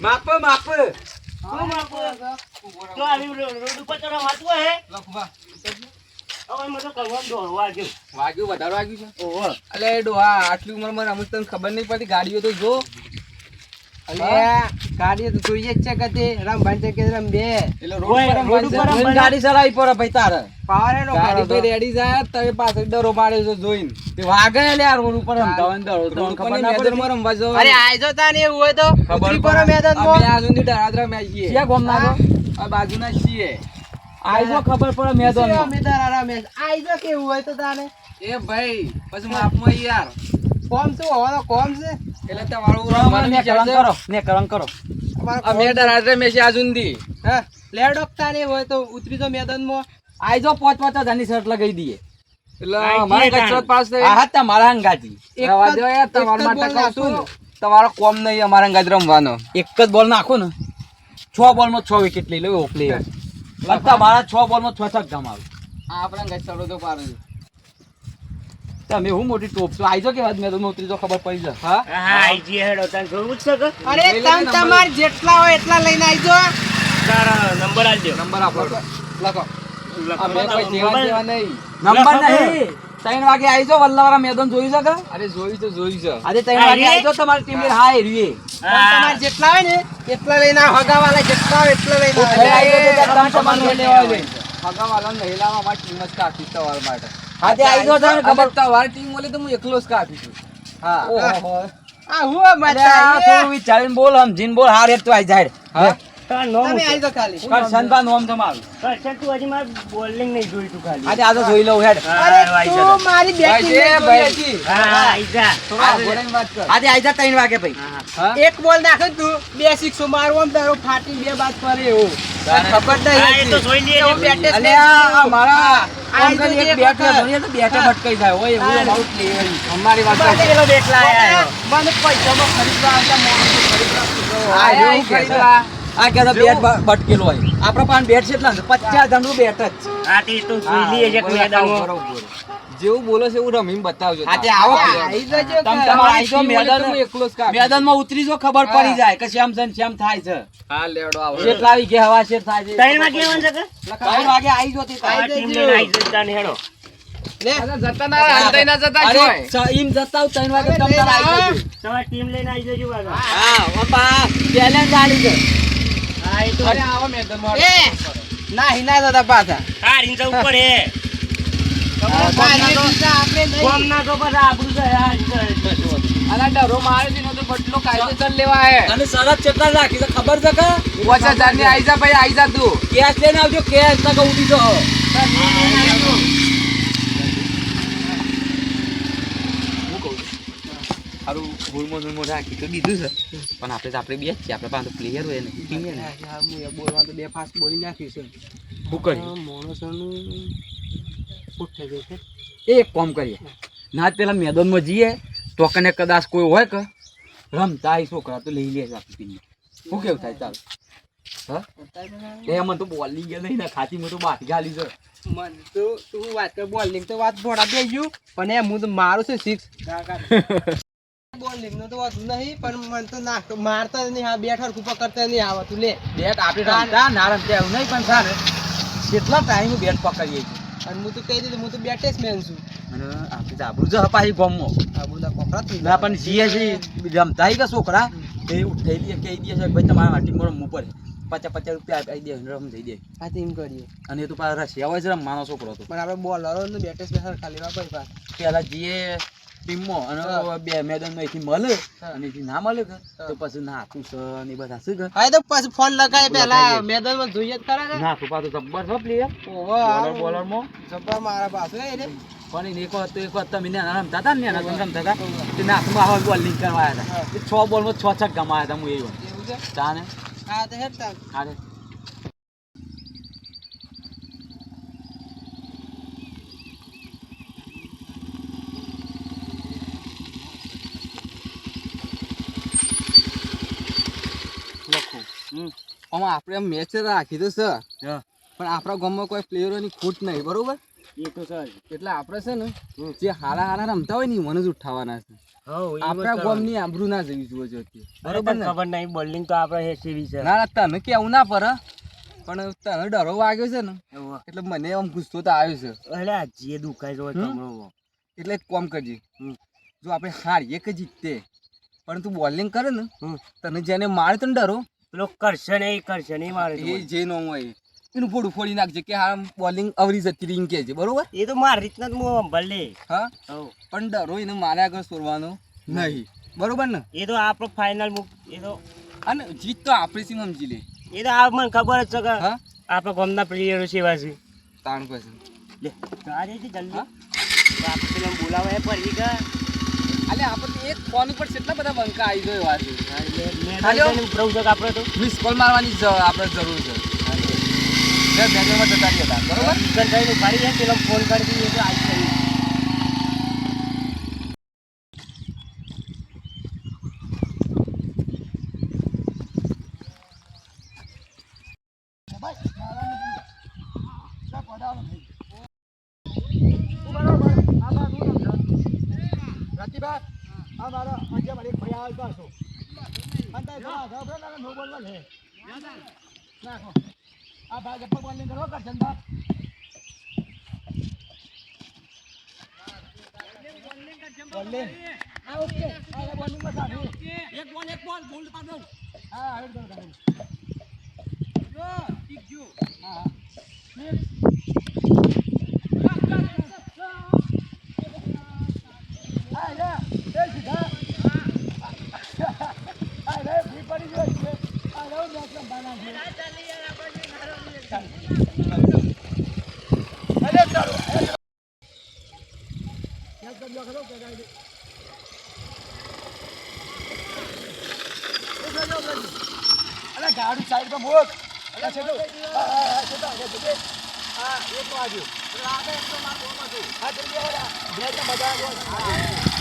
માપ માપ શું માપો? તો આવી રોડ ઉપર તો વાંચવો હે લખવા હવે મને કલમ દોડવા જો વાગ્યું વધારે વાગ્યું છે ઓહો અલે ડોહા આટલી ઉંમરમાં અમુક તને ખબર નહીં પડતી ગાડીઓ તો જો અલે ગાડી તો જોઈએ જ છે કદી રમભાઈ છે કે રમ બે એટલે રોડ ઉપર જોઈને ગાડી ચલાવી પડે ભાઈ તારે પાવર એનો ગાડી ભાઈ રેડી જાય તમે પાછળ ડરો પાડે છે જોઈને તે વાગે લે યાર રોડ ઉપર રમતા હોય ને ડરો તો ખબર ના પડે મેદાનમાં રમવા જવાનું અરે આયજો તાને એવું હોય તો ખબર ઉતરી પડો મેદાનમાં અમે આ સુધી ડરાદરા મેચ છીએ ક્યાં ગામના છો? આ બાજુના છીએ આયજો ખબર પડે મેદાનમાં અમે તારા રમેશ આયજો કેવું હોય તો તાને એ ભાઈ પછી માપમાં યાર કોમ શું હોવાનો કોમ છે એટલે તમારું રમવાનું વિચાર છે ને કરમ કરો આ મેં ડરાદરા મેચ આ સુધી હા લેડોક તાને હોય તો ઉતરી જો મેદાનમાં આઈજો 5,000 ની શર્ટ લગાવી દઈએ એટલે આઈ અમારે જઈએ કચરો તાણ. પાસ થાય આ હતા મારા અંગાજી એક રવા જ- દો યાર એક જ તમારા માટે બોલ કહું છું નાખો. ને તમારો કોમ નહીં અમારા અંગાજ રમવાનો એક જ બોલ નાખો ને 6 બોલમાં 6 વિકેટ લઈ લો પ્લેયર તમારા 6 બોલમાં 6 છક્કા મારો આપણા અંગાજ ચડો તો પાડો તમે હું મોટી ટોપ છો આઈજો કે વાત મેં તો ઉતરી તો ખબર પડી જાય હા હા આઈજી હેડો તને જોવું જ છે કે અરે લઈ લે તમ નંબર. તમાર જેટલા હોય એટલા લઈને આયજો તારા નંબર આલજો નંબર આપો લખો આ મેં કોઈ જેવા મોબાઈલ- જેવા નહીં નંબર નહીં 3 વાગે આઈજો વલ્લાવાળા મેદાન જોયું છે કે અરે જોયું તો જોયું છે આજે 3 વાગે આઈજો તમારી ટીમ ની હાય રીએ પણ તમાર જેટલા હોય ને એટલા લઈને આવો. હગાવાલા જેટલા હોય એટલા લઈને આવો. એટલે આઈજો તો ત્રણ સમાન તમારે લેવા જોઈએ. હગાવાલા મહિલામાં અમારી ટીમ જ કાફી તમારા માટે આજે આઈજો તો ને ખબર ખબર તમારી ટીમ બોલે તો હું એકલો જ કાફી છું હા ઓહો આ હું મજા થોડું વિચારીને બોલ સમજીને બોલ હાર એક તો આઈ જાય હા તારા નોમ તમે શું? આયજો ખાલી કરશનબા નોમ તમારું કરશન તું હજી મારું બોલિંગ નહીં જોયું તું ખાલી આજે આ તો જોઈ લઉં હેડ હા, અરે આઈ તું જા. મારી ભાઈ બેટિંગ છે ભાઈ હા આઈ જા થોડા ઘોડાની વાત કર આજે આઈ જા 3 વાગે ભાઈ હા એક બોલ નાખે ને તું બે સિક્સો મારું આમ તારો ફાટી બે બાદ કરે એવું તને ખબર હા એ તો નહીં જોઈ લઈએ એવું બેટ જ અલે આ મારા આઈ કોમ કરી તો એક એક બેટ વખત. જોઈએ તો બેટે ભટકાઈ જાય ઓય એવું અમારું પ્લેયર અમારી વાત મને પેલો બેટલા આયો મને પૈસામાં ખરીદવા આવતા માણસો ખરીદવા આ એવું એવું કે કે આ કે બેટ ભટકેલો હોય આપણા પાસે બેટ છે એટલા 50 જણનું બેટ જ હા તે તો જોઈ લઈએ છે કે મેદાનમાં બરોબર જેવું બોલો છે એવું રમીને બતાવજો આજે આવો આઈ જજો તમ કે તમારે આઈ જો ટીમ બોલે તો મેદાન હું એકલો જ કાફી મેદાનમાં ઉતરી જો ખબર પડી જાય કે શ્યામ છે ને શ્યામ થાય છે હા લેવડો આવો કેટલા આવી ગયા હવા શેર થાય છે 3 વાગે આવવાનું છે કે 3 વાગે આવી જોતી આ થાય ટીમ લઈને આઈ જતા ને હેડો લે જતા ના હંતાઈ ના જતા અરે જોય ઈમ જતા 3 વાગે તમ તાર આવી જજો તમારી ટીમ લઈને આઈ જજો બાબા હા બાપા બેલેન્સ આલી છે હા એ તો અરે આવો મેદાનમાં એ ના હિના દાદા પાછા હા રીંછા ઉપર હે આપણે નહીં કોમ ના તો પછી આપણું છે યાર અલા ડરો મારે છે ને તો બટલો કાયદેસર લેવા હે અને શરત કેટલા રાખી છે ખબર છે કે 5000 ની આઈ જા ભાઈ આઈ જા તું કેશ લઈને આવજો કેશ તક ઉડી જો હારું ગુલમો ગુલમો રાખી તો દીધું છે પણ આપણે તો આપણે બે જ છીએ આપણે પાસે પ્લેયર હોય ને ટીમ ને હું એ બોલવા તો બે ફાસ્ટ બોલી નાખ્યું છે શું કરી માણસોનું ફૂટ થઈ ગયું છે એક કામ કરીએ ના જ પેલા મેદાનમાં જઈએ તો કને કદાચ કોઈ હોય કે રમતા એ છોકરા તો લઈ લે આપણી ટીમ શું કેવું થાય ચાલ હા એ મને તો બોલિંગ નહીં ને ખાતી મેં તો બાકી ગાલી છે મન તો તું વાત કર બોલિંગ તો વાત ભોળા દે ગયું પણ એ હું તો મારું છે સિક્સ બોલિંગ નું તો વાત નહીં પણ મને તો ના મારતા નહીં આ બેટ હરખું પકડતા નહીં આવતું લે બેટ આપણે રમતા ના રમતા એવું નહીં પણ સાને કેટલા ટાઈમ બેટ પકડીએ છીએ અને હું તો કહી દીધું હું તો બેટેસમેન છું અને આપણે તો આપણું જ હપાઈ ગમો આ બધા કોકરા થઈ ના પણ જીએ છીએ રમતા કે છોકરા એ ઉઠાઈ કહી દે છે ભાઈ તમારા ટીમ રમવું પડે 50 રૂપિયા આપી દે રમ થઈ દે આ તેમ કરીએ અને એ તો પાછા રશિયા હોય છે રમવાનો છોકરો તો પણ આપણે બોલરો ને બેટેસમેન હરખા લેવા પડે પાછા પેલા જીએ ટીમમાં અને બે મેદાનમાં અહીંથી મળે અને અહીંથી ના મળે કે તો પછી નાખું છે ને એ બધા શું કે હા તો પછી ફોન લગાય પેલા મેદાનમાં જોઈએ જ ખરા કે નાખું પાછું જબ્બર છે પ્લેયર ઓહો બોલરમાં જબ્બર મારા પાસે એ રે પણ એક વખત તમે નાના રમતા હતા ને નાના તમે રમતા હતા તે નાખમાં આવા બોલિંગ કરવા આવ્યા હતા 6 બોલમાં 6 છક્કા માર્યા હતા હું એવું એવું છે તાને હા તો હેડતા હારે લખું આમાં આપણે મેચ રાખી તો છે પણ આપણા ગામમાં કોઈ પ્લેયરોની ખૂટ નહીં બરોબર એ તો સર એટલે આપણે છે ને જે હારા હારા રમતા હોય ને મને જ ઉઠાવવાના છે હઉ, એ આપણા વાત ગામની આબરૂ ના જવી જોઈએ છે. બરોબર બરોબર ને? ખબર નહીં બોલિંગ તો આપણે હે સેવી છે. ના ના તને કેવું ના પડે પણ તને ડરો વાગ્યો છે ને ઓહો. એટલે મને આમ ગુસ્સો તો આવ્યો છે. અરે આ જે દુખાય છે હમ? કમળો. એટલે એક કામ કરજે. હમ. જો આપણે હારીએ કે જીતે પણ તું બોલિંગ કરે ને હમ. તને જેને મારે તને ડરો પેલો કરશે નહીં મારે તો એ મને. જે નો હોય એનું ફોડું ફોડી નાખજે કે હા બોલિંગ અવરી જતી રહી કે છે બરોબર. એ તો મારી રીતના જ હું ભલે. હા હઉ. પણ ડરો એને મારે આગળ છોડવાનો નહીં બરોબર ને. એ તો આપણો ફાઇનલ એ તો અને જીત તો આપણે સી સમજી લે. આ મને ખબર જ છે કે હા આપણા ગામના પ્લેયરો સેવા છે. તાણ પછી લે ચાલે છે જલ્દી. હા? તો આપણે પેલા બોલાવે પડી ગયા. અલે આપણે એક ફોન ઉપર કેટલા બધા બંકા આવી ગયો વાત હાલો પ્રભુ છે કે આપણે તો મિસ કોલ મારવાની આપણે જરૂર છે. મેદાનમાં જતા રહ્યા હતા બરોબર. ઘંટાઈને પાડી જાય પેલો ફોન કરી દઈએ તો આવી જાય. ગાડી સાઈડ પર મૂક. અલા છેડો. હા છેડો. હા એક વાગ્યો. આગળ એક તો માર બોમાં છું. હા જલ્દી આવો. બે તો બધા આવ્યો.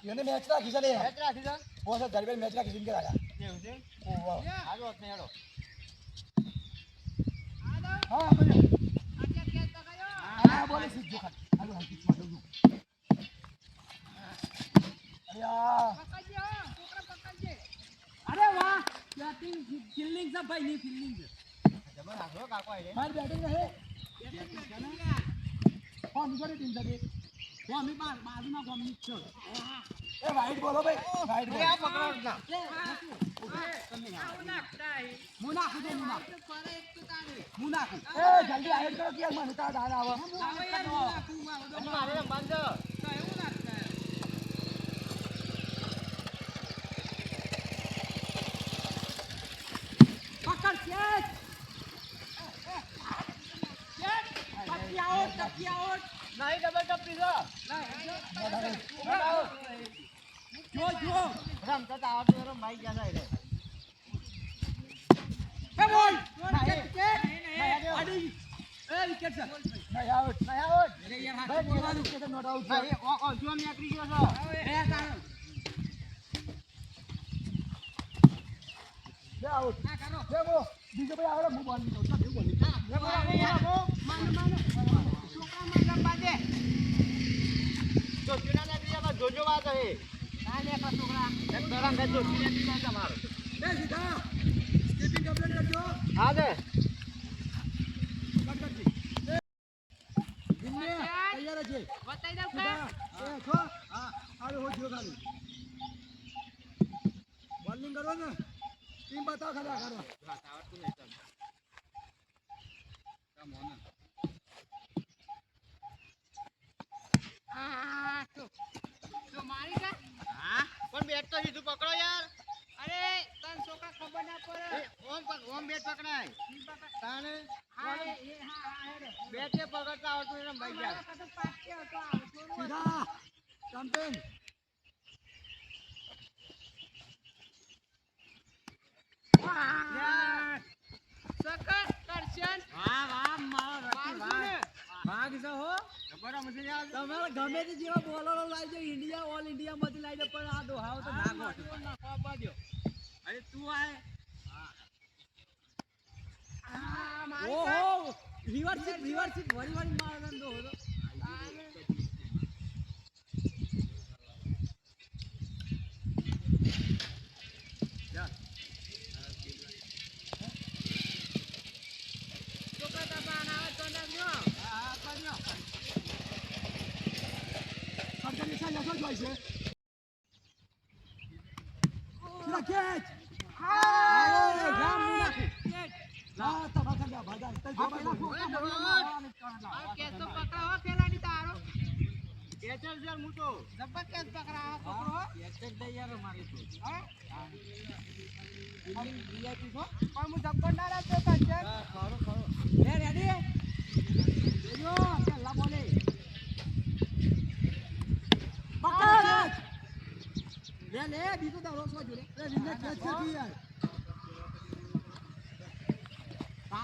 એને મેચ રાખી છે લે. મેચ રાખી છે. બોસ દરબાર મેચ રાખી છે કે રાજા. એવું છે. ઓહો. આજો ને હેડો. હા બોલે. હા બોલે સીધો ખાલી. હાલો હાકી માં દઉં. અરે આ પકડજે. અરે વાહ. બેટિંગ ફિલ્ડિંગ છે ભાઈ ની ફિલ્ડિંગ છે. જબર રાખો કાકો આઈ રે. માર બેટિંગ રહે. હા નીકળી ટીમ સાથે. હું અમે બાજુમાં ગમની છો. એ વાઈટ બોલો ભાઈ. વાઈટ બોલો. આ પકડો ના. મુનાકુ. એ જલ્દી આઈડ કરો કે મને તા દાન આવો. મારે બાંધો. એવું લાગતા. પકડ કેચ. તકિયાઓ નહીં ડબલ ટપી જો. જો રમતા તો આવતો રમ ભાઈ ગયા થાય રે. એ બોલ નહીં આડી એ વિકેટ છે. નહીં આઉટ અરે યાર હાથ બોલવાનું કે નોટ આઉટ છે. ઓ જો મે આકરી ગયો છો. એ તારો બે આઉટ આ કરો બે બો બીજો ભાઈ આવડે હું બોલ નહીં દઉં બે બોલ હા બે બોલ માનો છોકરા માં રમવા દે. તો ચુનાના બીજામાં જોજો વાત હે. ના લે છોકરા એક દરામ ગજો ચુના બીજા તમારો બે સીધા સ્કીપિંગ કમ્પ્લીટ કરજો. હા દે કટ કરજી દિલ્હી તૈયાર છે. બતાઈ દઉં કા એ છો હા આરે હો જો ખાલી બોલિંગ કરો ને ટીમ બતાવ ખરા કરો. હા આવડતું નહીં ચાલ કમ ઓન હા તો મારી કા હા પણ બેટ તો સીધું પકડો યાર. અરે તન છોકરા ખબર ના પડે ઓમ બેટ પકડાય તાને હા એ હા હેડો બેટ એ પકડતા આવડતું એને ભાઈ યાર તો પાકે હતો સીધા ચેમ્પિયન યાર તમારે ગમે તે જેવા બોલરો લાવજો ઇન્ડિયા ઓલ ઇન્ડિયા માંથી લાવજો પણ આ દોહાવ તો ના ગોઠવો. અરે તું આય ઓહો રિવર્સ વરી વરી મારવાનો દોહો તો. બીજો દાડો સો જોડે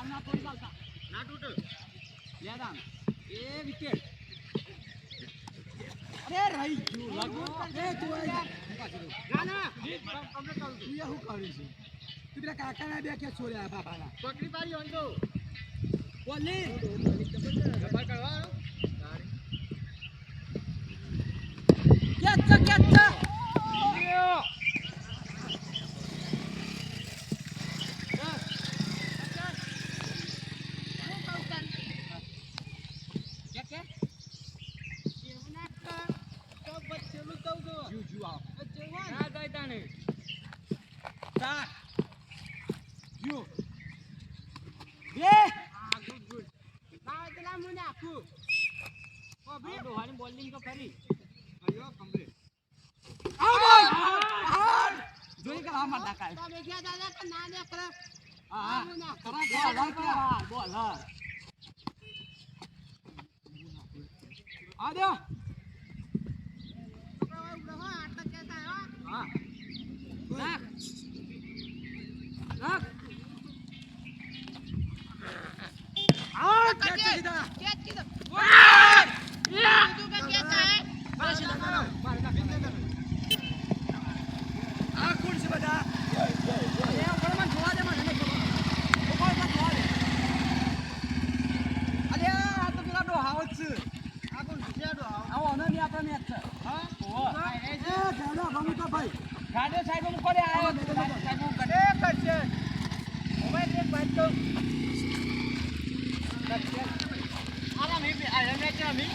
ના તોડી ચાલતા ના તૂટ લે દામ એ વિકેટ અરે રહી ગયું લાગો એ તું ના ના તમને કહું તું એ હું કરી છે તું પેલા કાકાના બે કે છોડ્યા બાપાના પકડી પાડી હોંદો બોલી જબર કરવા કેચ બોલિંગ તો કરી અયો કમ્પ્લીટ જોઈ કે આમાં ડાકાય તો બેઠા દાદા કે ના દે કરે હા કરા બોલ હા આ દે હા રાખ રાખ આ કેચ સીધા કેચ કીધો તું કે કેચ હે બસ માર ના આ કોણ છે બધા એ ઉપર માં જોવા દે મને ઉપર માં જોવા દે અરે આ તો પેલા ડો હાવત છે આ કોણ છે ડો હાવ આવો ને આપણે મેચ છે હા ઓ એ ગાડા ભમુકા ભાઈ ગાડે સાહેબ મુ કોડે આયો સાહેબ મુ કડે કરશે મોબાઈલ એક બાદ તો આલા મે આ મેચ મી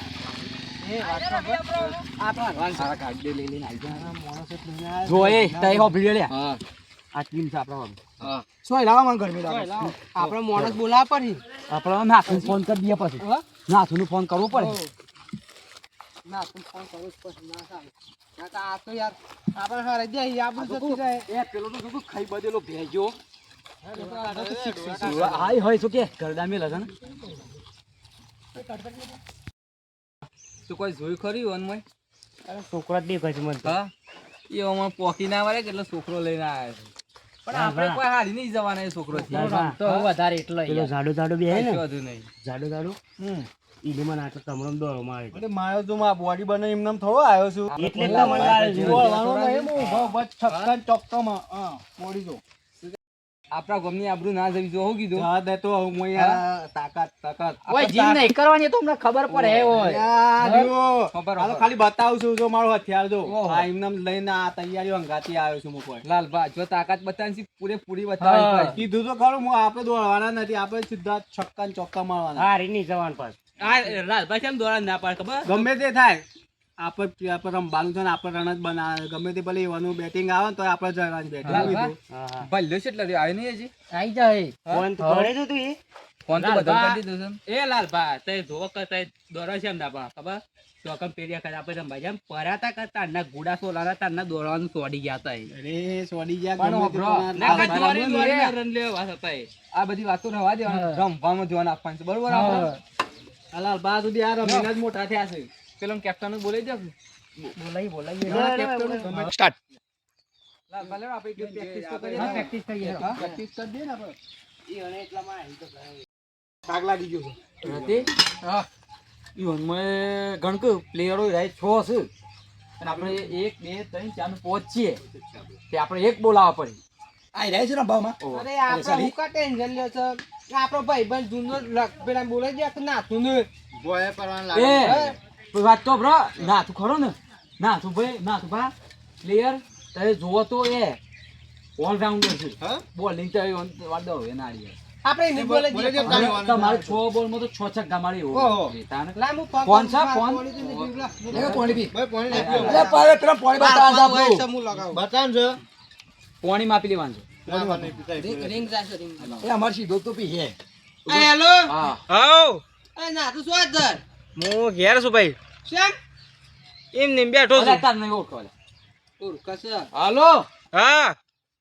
એ વાત આ સારા કાર્ડ લઈ લઈને આવી જા મોણસ એટલે જો એ તઈ હો ભીડે લે હા આ ટીમ છે આપણો હા સોય લાવા મને ગરમી લાગે આપણો મોણસ બોલાવા પડી આપણો નાથું ફોન કરી દઈએ પછી નાથું ફોન કરવો પડે નાથું ફોન કરવો પછી ના સાહેબ ના આ તો યાર આપણે હરે દે આપણું જતું જાય એ પેલો તો શું ખાઈ બદેલો ભેજો હાય હોય શું કે ગરડા મે લગન તું કોઈ જોઈ ખરી વનમય અરે છોકરો જ દેખાય છે મને તો. હા એ ઓમાં પોકી ના વાળે કેટલો છોકરો લઈને આવ્યો છે પણ આપણે કોઈ હારી નહીં જવાના એ છોકરો થી તો વધારે એટલો પેલો જાડો બે હે ને વધુ નહીં જાડો ઈને મને આટલો કમરમ દોરો મારે એટલે મારો તો માં બોડી બને એમ નામ થોડો આવ્યો છું એટલે જ મને લાગે છે. બોલવાનો નહીં હું ઉભો બસ છક્કા ચોક્કામાં હા બોડી જો આપણા ગમની આબરૂ ના જવી જો હું કીધું જા દે તો હું અહીંયા તાકાત ઓય જીમ નહીં કરવાની તો અમને ખબર પડે ઓય યાર જો ખબર હાલો ખાલી બતાવું છું જો મારો હથિયાર જો આ એમ નામ લઈને આ તૈયારીઓ અંગાતી આવ્યો છું હું કોઈ લાલભા જો તાકાત બતાવવાની પૂરેપૂરી બતાવવી પડે. કીધું તો ખરું હું આપણે દોડવાના નથી આપણે સીધા છક્કા ને ચોક્કા મારવાના હા રી નહીં જવાનું પાછું આ લાલભા કેમ દોડા ના પાડે ખબર ગમે તે થાય આપણે રમવાનું છે ને આપણે રન જ બનાવે ગમે તે ભલે એવાનું બેટિંગ આવે ને તો આપણે જવાનું લાલભા બેટિંગ હા હા ભલ્યો છે એટલે આવ્યો નહીં હજી આઈ જાય ફોન તો કરે છે તું એ ફોન તો બધા કરી દીધો છે એ લાલભા તે જોવો કે તે દોરો છે એમ ના ખબર તો કમ પેરિયા કરે આપણે રમવા જેમ પરાતા કરતા ના ગુડા સોલાના તારના દોડવાનું છોડી ગયા હતા એ અરે સોડી ગયા પણ ગમે તે બ્રો, પણ ના આ કચોરી બરાબર દોરી નહીં. રન લેવા હતા એ. આ બધી વાતો રહેવા દેવાની રમવામાં જોવાનું આપવાનું છે બરોબર આપણે હાલાલ બા સુધી આ રમીને જ મોટા થયા છે પેલો કેપ્ટન બોલાઈ દે બોલાઈ સ્ટાર્ટ લાલ ભાલે આપણે પ્રેક્ટિસ તો કરીએ હા, practice કરીએ. હા, practice કરી દઈએ ને આપણે થાક લાગી ગયો છે. રતી ઈવનમાં ગણક પ્લેયરો રહે 6 છે અને આપણે 1 2 3 4 ને 5 છીએ તે આપણે એક બોલાવવા પડે. આ રહે છે ને ભાવમાં. ઓહો. અરે આપણે હું કા ટેન્શન લ્યો છો આપણો ભાઈબંધ જૂનો પેલા બોલે છે કે નાતું ને ગોળે પરવાન એ કોઈ વાત તો બ્રો નાથું ખરો ને નાથું ભાઈ નાથું ભા પ્લેયર તમે જોવો તો એ ઓલરાઉન્ડર છે. હા? બોલિંગ તો વાદો એ નાડી આપણે એને બોલે બોલે છે. અને તમારે 6 બોલમાં તો 6 છક્કા મારી ઓહો. તાને લા હું ફોન ફોન છે, ફોન? લે પાણી પી. ભાઈ પાણી નાખી દો. અરે પાવે પેલા પાણી બતાવ આપો સમૂહ લગાવો બતાવ છે. પાણી માપી લેવાનું છે. ના, ના, નહીં પીતા. રિંગ જાશે રિંગ એ અમાર સીધો તો પી હે. હેલો હા હાઉ એ નાતું શું દર હું ઘેર છું ભાઈ શેમ એમ ને એમ બેઠો અરે છું તાર નહીં ઓળખો લે. ઓર કસે હાલો હા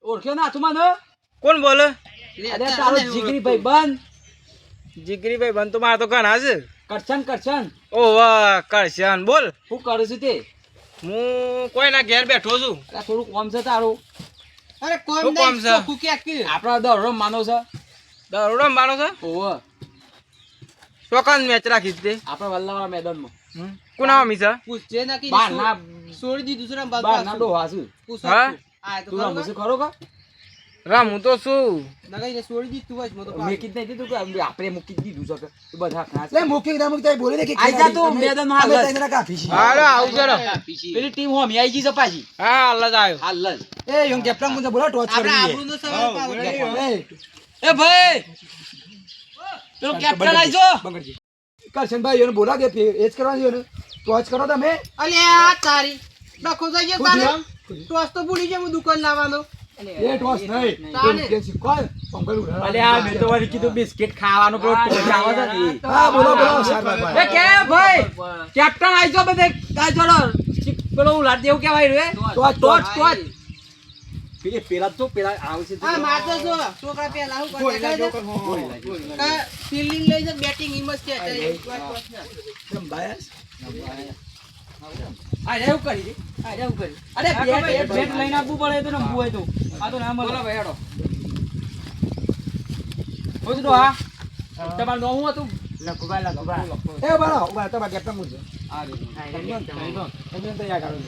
ઓળખ્યો ના તું મને કોણ બોલે અરે તારો જીગરી ભાઈ બંધ જીગરી ભાઈ બન તો મારે તો ઘણા છે કરશન ઓ વાહ કરશન બોલ શું કરું છું તે હું કોઈના ઘેર બેઠો છું આ થોડું કોમ છે તારું અરે કોમ શું કામ નહીં છે? ચોખ્ખું ક્યાંક કે આપણા દોડો માનો છે દરોડો મારો છે ઓહો ચોકાન મેચ રાખી દે આપણા વલ્લાવાળા મેદાનમાં કોના મી છે પૂછજે ના કે બાર ના છોડી દીધું છે ને બાર ના ડોહા છે પૂછ હા? આ તો તું રમું છું ખરો કા રામ હું તો છું નગાઈને છોડી દીધું હોય મો તો મેં કીધું નહીં દીધું કે આપણે મૂકી દીધું છે કે તું બધા ખાસ લે મૂકી ના મૂકી બોલે ને કે આઈ જા તું મેદાનમાં હાલ જ. અમે તને કાફી છે. હાલો આવું જરા પેલી ટીમ હોમી આઈ ગઈ છે પાછી હા હાલ જ આવ્યો હાલ જ એ યંગ કેપ્ટન મુજે બોલા ટોચ આપણે કરી આબરૂ નો સવાલ પાડો. દે એ ભાઈ પેલો કેપ્ટન આઈ જો બંગડજી કરશનભાઈ એને બોલા દે ફેર એજ કરવા દે ને ટોચ કરો તમે અલે આ તારી ડખો થઈ ગયો ખુદ તારે ટોસ તો ભૂલી જાય હું દુકાન લાવવાનો એ ટોચ નહીં તાને. કે શીખવાય પંગલ ઉડા અલે આ મેં તો વળી કીધું બિસ્કિટ ખાવાનું પેલો ટોચ આવે છે ને ઈ. હા બોલો બોલો શારદાભાઈ. એ કે ભાઈ કેપ્ટન આઈ જો બધે કાઈ જોડો પેલો ઉલાડ દેવું કેવાય રે ટોચ પેલા તો પેલા આવશે હા મારતો છો છોકરા પેલા હું કરતા કે ફિલ્ડિંગ લઈ જાય બેટિંગ હિંમત છે કેમ બાયસ આ રેવ કરી દે આ રેવ કરી અરે બેટ લઈને આપવું પડે તો રમવું હોય તો આ તો ના મળે બોલો ભાઈ હેડો હોજ દો હા તમારું નામ શું હતું લખુભાઈ એ બાળા ઉભા તમારા કેપ્ટન મુજે આ તમે તો યા કરો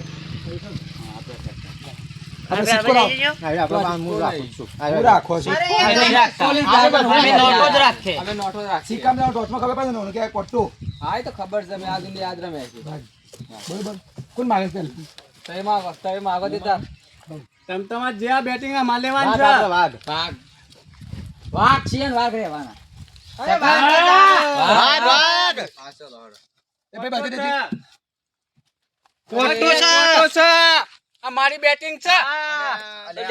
આપણે શીખો રાવ. આપણે બાન મૂળ રાખું હું રાખો છો અમે નોટો જ રાખે અમે નોટો જ રાખીએ સિક્કામ ના ટોચમાં ખબર પડે ને કે કોટો હા એ તો ખબર છે મેં આજુ યાદ રમે છે બરોબર કોણ માગે છે તમે માગો દેતા તમ તમાર જે આ બેટિંગ માં લેવાનું વાઘ છે આપણે વાઘ વાઘ છીએ ને વાઘ રહેવાના અરે વાહ વાઘ એ ભાઈ બાજુ દેજે કોટો છે આ મારી બેટિંગ છે અલે